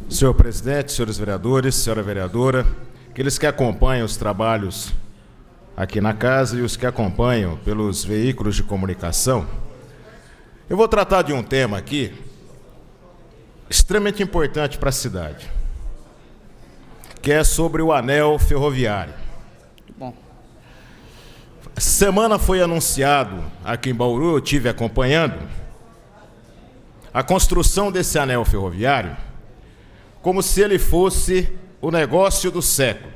Senhor presidente, senhores vereadores, senhora vereadora, aqueles que acompanham os trabalhos aqui na casa e os que acompanham pelos veículos de comunicação, eu vou tratar de um tema aqui extremamente importante para a cidade, que é sobre o anel ferroviário. Bom. Essa semana foi anunciado aqui em Bauru, eu estive acompanhando, a construção desse anel ferroviário como se ele fosse o negócio do século.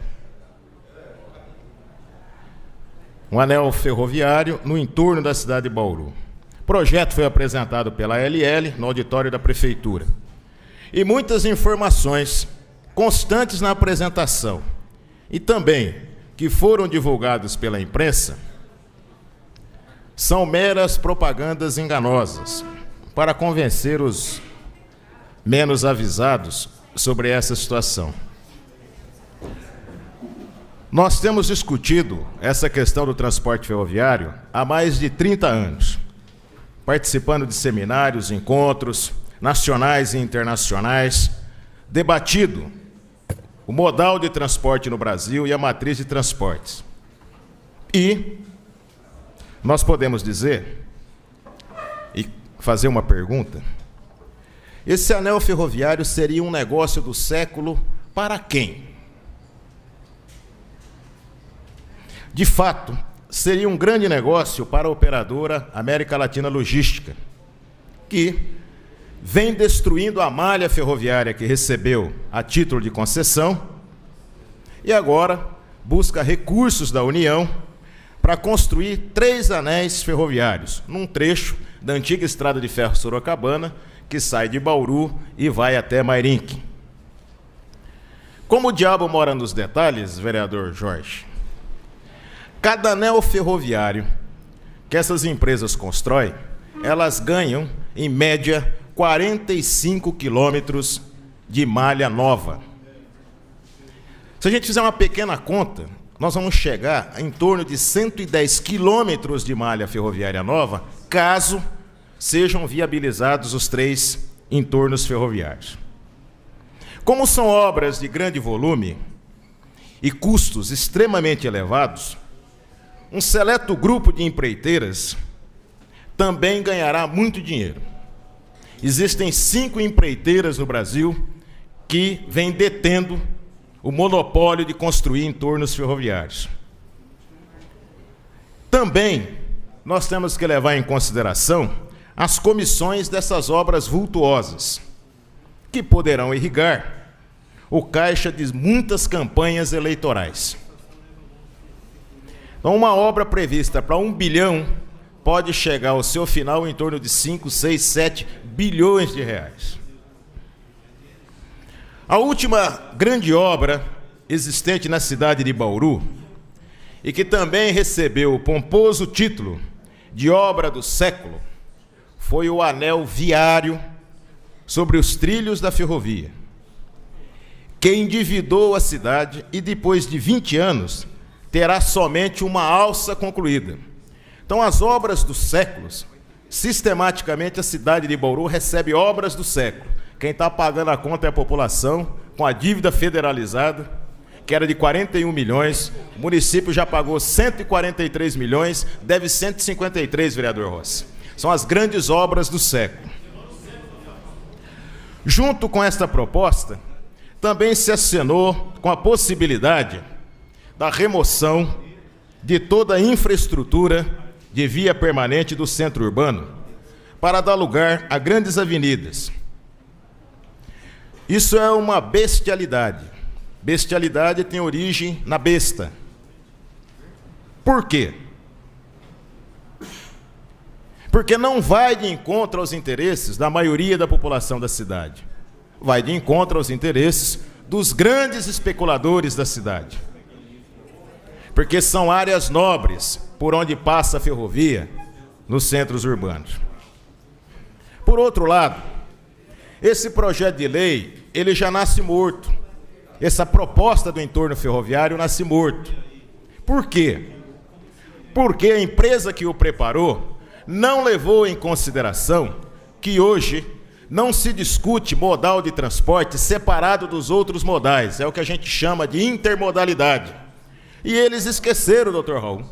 Um anel ferroviário no entorno da cidade de Bauru. O projeto foi apresentado pela ALL no auditório da Prefeitura. E muitas informações constantes na apresentação e também que foram divulgadas pela imprensa são meras propagandas enganosas para convencer os menos avisados sobre essa situação. Nós temos discutido essa questão do transporte ferroviário há mais de 30 anos, participando de seminários, encontros nacionais e internacionais, debatido o modal de transporte no Brasil e a matriz de transportes. E nós podemos dizer e fazer uma pergunta: esse anel ferroviário seria um negócio do século para quem? De fato, seria um grande negócio para a operadora América Latina Logística, que vem destruindo a malha ferroviária que recebeu a título de concessão e agora busca recursos da União para construir 3 anéis ferroviários num trecho da antiga estrada de ferro Sorocabana, que sai de Bauru e vai até Mairinque. Como o diabo mora nos detalhes, vereador Jorge, cada anel ferroviário que essas empresas constroem, elas ganham, em média, 45 quilômetros de malha nova. Se a gente fizer uma pequena conta, nós vamos chegar em torno de 110 quilômetros de malha ferroviária nova, caso sejam viabilizados os 3 entornos ferroviários. Como são obras de grande volume e custos extremamente elevados, um seleto grupo de empreiteiras também ganhará muito dinheiro. Existem 5 empreiteiras no Brasil que vêm detendo o monopólio de construir entornos ferroviários. Também nós temos que levar em consideração as comissões dessas obras vultuosas, que poderão irrigar o caixa de muitas campanhas eleitorais. Então, uma obra prevista para 1 bilhão pode chegar ao seu final em torno de 5, 6, 7 bilhões de reais. A última grande obra existente na cidade de Bauru, e que também recebeu o pomposo título de obra do século, foi o anel viário sobre os trilhos da ferrovia, que endividou a cidade e depois de 20 anos terá somente uma alça concluída. Então, as obras dos séculos, sistematicamente a cidade de Bauru recebe obras do século. Quem está pagando a conta é a população, com a dívida federalizada, que era de 41 milhões, o município já pagou 143 milhões, deve 153, vereador Rossi. São as grandes obras do século. Junto com esta proposta, também se acenou com a possibilidade da remoção de toda a infraestrutura de via permanente do centro urbano para dar lugar a grandes avenidas. Isso é uma bestialidade. Bestialidade tem origem na besta. Por quê? Porque não vai de encontro aos interesses da maioria da população da cidade. Vai de encontro aos interesses dos grandes especuladores da cidade. Porque são áreas nobres por onde passa a ferrovia nos centros urbanos. Por outro lado, esse projeto de lei, ele já nasce morto. Essa proposta do entorno ferroviário nasce morto. Por quê? Porque a empresa que o preparou não levou em consideração que hoje não se discute modal de transporte separado dos outros modais, é o que a gente chama de intermodalidade. E eles esqueceram, Dr. Raul,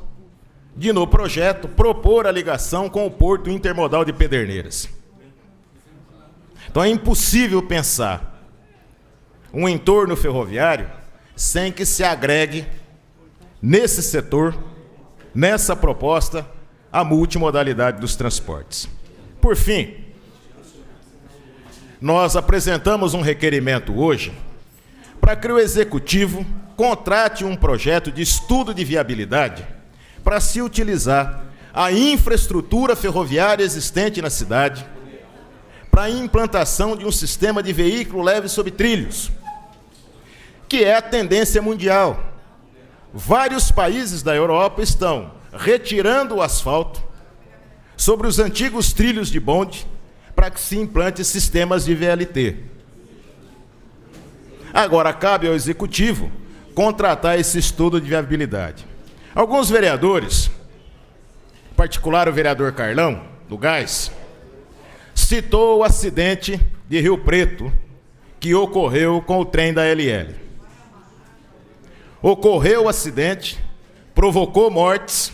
de no projeto propor a ligação com o Porto Intermodal de Pederneiras. Então é impossível pensar um entorno ferroviário sem que se agregue nesse setor, nessa proposta, a multimodalidade dos transportes. Por fim, nós apresentamos um requerimento hoje para que o Executivo contrate um projeto de estudo de viabilidade para se utilizar a infraestrutura ferroviária existente na cidade para a implantação de um sistema de veículo leve sobre trilhos, que é a tendência mundial. Vários países da Europa estão retirando o asfalto sobre os antigos trilhos de bonde para que se implante sistemas de VLT. Agora, cabe ao Executivo contratar esse estudo de viabilidade. Alguns vereadores, em particular o vereador Carlão, do Gás, citou o acidente de Rio Preto que ocorreu com o trem da LL. Ocorreu o acidente, provocou mortes,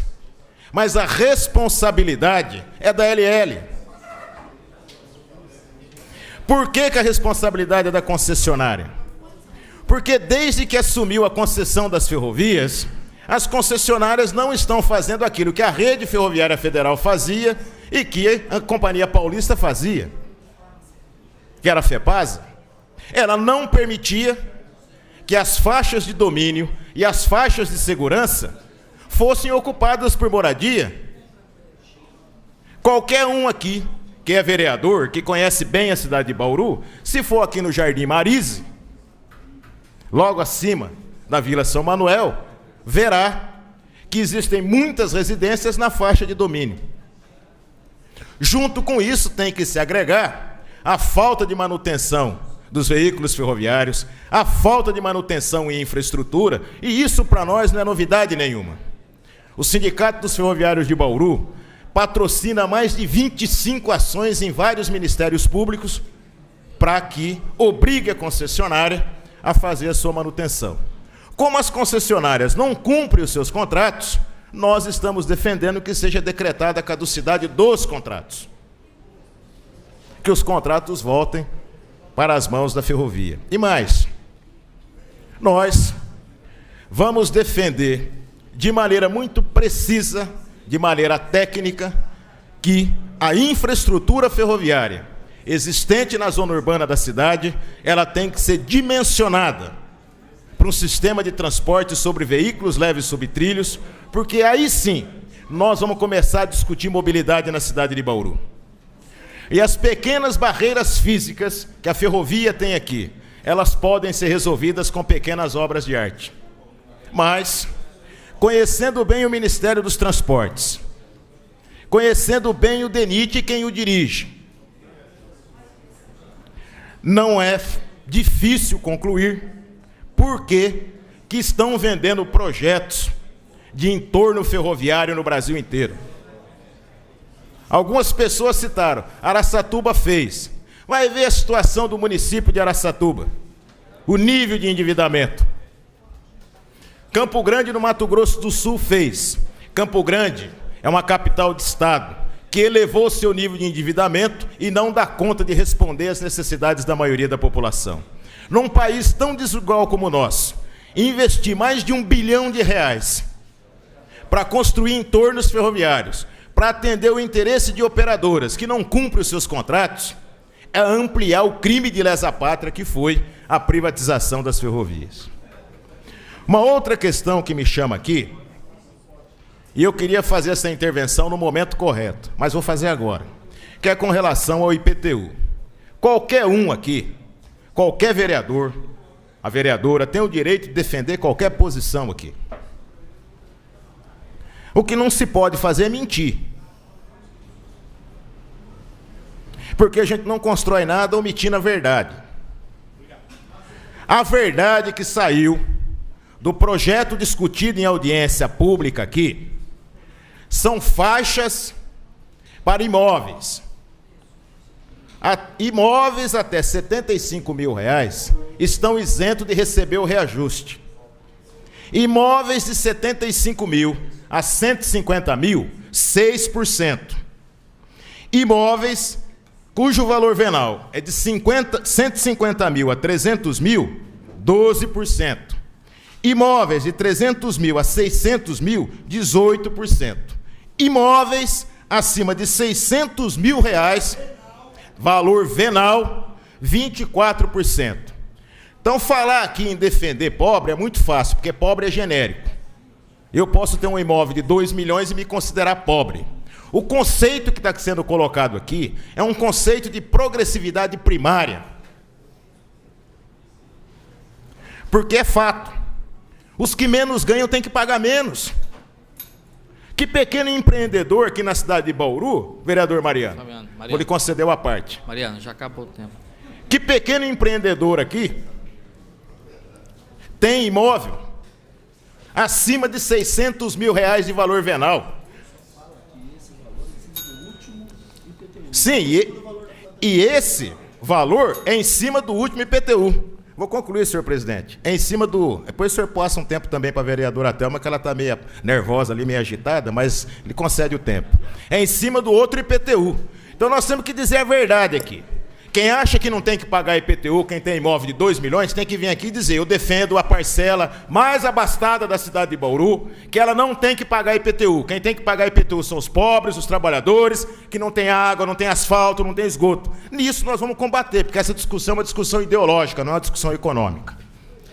mas a responsabilidade é da LL. Por que a responsabilidade é da concessionária? Porque desde que assumiu a concessão das ferrovias, as concessionárias não estão fazendo aquilo que a Rede Ferroviária Federal fazia e que a Companhia Paulista fazia, que era a FEPASA. Ela não permitia que as faixas de domínio e as faixas de segurança fossem ocupadas por moradia. Qualquer um aqui que é vereador, que conhece bem a cidade de Bauru, se for aqui no Jardim Marise, logo acima da Vila São Manuel, verá que existem muitas residências na faixa de domínio. Junto com isso tem que se agregar a falta de manutenção dos veículos ferroviários, a falta de manutenção em infraestrutura, e isso para nós não é novidade nenhuma. O Sindicato dos Ferroviários de Bauru patrocina mais de 25 ações em vários ministérios públicos para que obrigue a concessionária a fazer a sua manutenção. Como as concessionárias não cumprem os seus contratos, nós estamos defendendo que seja decretada a caducidade dos contratos. Que os contratos voltem para as mãos da ferrovia. E mais, nós vamos defender de maneira muito precisa, de maneira técnica, que a infraestrutura ferroviária existente na zona urbana da cidade, ela tem que ser dimensionada para um sistema de transporte sobre veículos leves sobre trilhos, porque aí sim nós vamos começar a discutir mobilidade na cidade de Bauru. E as pequenas barreiras físicas que a ferrovia tem aqui, elas podem ser resolvidas com pequenas obras de arte. Mas, conhecendo bem o Ministério dos Transportes, conhecendo bem o DENIT e quem o dirige, não é difícil concluir por que estão vendendo projetos de entorno ferroviário no Brasil inteiro. Algumas pessoas citaram, Araçatuba fez. Vai ver a situação do município de Araçatuba, o nível de endividamento. Campo Grande, no Mato Grosso do Sul, fez. Campo Grande é uma capital de estado que elevou seu nível de endividamento e não dá conta de responder às necessidades da maioria da população. Num país tão desigual como o nosso, investir mais de R$1 bilhão para construir entornos ferroviários, para atender o interesse de operadoras que não cumprem os seus contratos, é ampliar o crime de lesa-pátria que foi a privatização das ferrovias. Uma outra questão que me chama aqui, e eu queria fazer essa intervenção no momento correto, mas vou fazer agora, que é com relação ao IPTU. Qualquer um aqui, qualquer vereador, a vereadora, tem o direito de defender qualquer posição aqui. O que não se pode fazer é mentir. Porque a gente não constrói nada omitindo a verdade. A verdade que saiu do projeto discutido em audiência pública aqui são faixas para imóveis. Imóveis até R$ 75 mil estão isentos de receber o reajuste. Imóveis de 75 mil a 150 mil, 6%. Imóveis cujo valor venal é de 150 mil a 300 mil, 12%. Imóveis de 300 mil a 600 mil, 18%. Imóveis acima de 600 mil reais, valor venal, 24%. Então, falar aqui em defender pobre é muito fácil, porque pobre é genérico. Eu posso ter um imóvel de 2 milhões e me considerar pobre. O conceito que está sendo colocado aqui é um conceito de progressividade primária. Porque é fato. Os que menos ganham têm que pagar menos. Que pequeno empreendedor aqui na cidade de Bauru, vereador Mariano, vou lhe conceder a parte. Mariano, já acabou o tempo. Que pequeno empreendedor aqui tem imóvel acima de 600 mil reais de valor venal. Sim, e esse valor é em cima do último IPTU. Vou concluir, senhor presidente. É em cima do... Depois o senhor passa um tempo também para a vereadora Thelma, que ela está meio nervosa ali, meio agitada, mas ele concede o tempo. É em cima do outro IPTU. Então nós temos que dizer a verdade aqui. Quem acha que não tem que pagar IPTU, quem tem imóvel de 2 milhões, tem que vir aqui e dizer: eu defendo a parcela mais abastada da cidade de Bauru, que ela não tem que pagar IPTU. Quem tem que pagar IPTU são os pobres, os trabalhadores, que não tem água, não tem asfalto, não tem esgoto. Nisso nós vamos combater, porque essa discussão é uma discussão ideológica, não é uma discussão econômica.